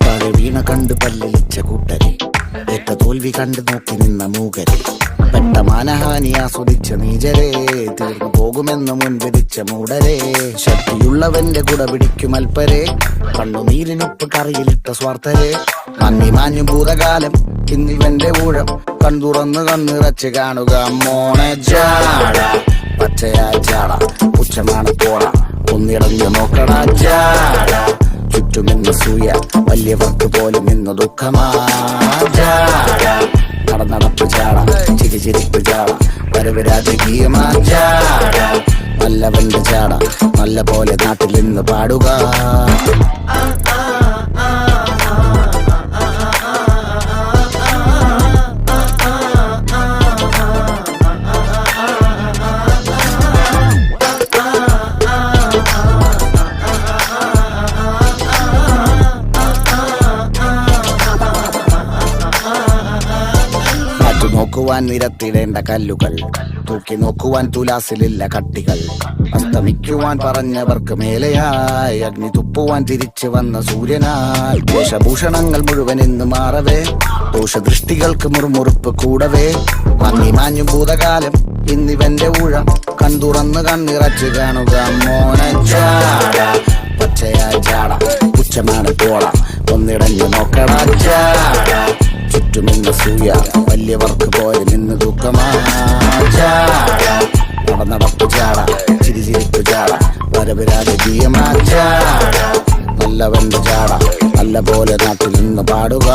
താഴെ വീണ കണ്ട് പല്ലിളിച്ച കൂട്ടരെ, ഏറ്റ തോൽവി കണ്ട് നോക്കി നിന്ന മൂകരെ, പെട്ട മാനഹാനി ആസ്വദിച്ച നീചരെ, തീർന്നു പോകുമെന്ന് മുൻവിധിച്ച മൂടരെ, ശക്തിയുള്ളവന്റെ കുട പിടിക്കും അൽപ്പരെ, കണ്ണുനീരിനൊപ്പ് കറിയിലിട്ട സ്വാർത്ഥരെ, മങ്ങി മാഞ്ഞു ഭൂതകാലം ഇന്നിവന്റെ ഊഴം, കൺതുറന്ന് കണ്ണിറച്ച് കാണുക മോണെ ജാട, പച്ചയായ ചാട പുച്ഛമാണ് പോട, ഒന്നിടഞ്ഞു നോക്കടാ ജാട, ചുറ്റുമെന്ന് സൂയ വലിയവർക്ക് പോലും ഇന്ന് ദുഃഖമാ ജാട, നടപ്പ് ചാട ചിരിച്ചിരിപ്പ് ചാട, വരവ് രാജകീയമാ ജാട, നല്ലവന്റെ ചാട നല്ല പോലെ നാട്ടിൽ നിന്ന് പാടുക. നോക്കുവാൻ നിരത്തിടേണ്ട കല്ലുകൾ, തൂക്കി നോക്കുവാൻ തുലാസിലില്ല കട്ടികൾ, അസ്തമിക്കുവാൻ പറഞ്ഞവർക്ക് മേലെയായി അഗ്നി തുപ്പുവാൻ തിരിച്ചു വന്ന സൂര്യനായി, വേഷഭൂഷണങ്ങൾ മുഴുവൻ ഇന്ന് മാറവേ, ദോഷദൃഷ്ടികൾക്ക് മുറുമുറുപ്പ് കൂടവേ, മങ്ങി മാഞ്ഞു ഭൂതകാലം ഇന്നിവന്റെ ഊഴം, കൺതുറന്ന് കണ്ണിറച്ച് കാണുക മോനെ ചാട, പച്ചയായ ചാട പുച്ഛമാണ് പോള, ഒന്നിടഞ്ഞു നോക്കടാ ചാട, ചുറ്റുമെന്ന് സൂയ വലിയവർക്ക് പോലും ഇന്ന് ദുഃഖമാ ചാട, നടപ്പ് ചാട ചിരിച്ചിരിപ്പ് ചാട, വരവ് രാജകീയമാ ചാട, നല്ലവന്റെ ചാട നല്ല പോലെ നാട്ടിൽ നിന്ന് പാടുക.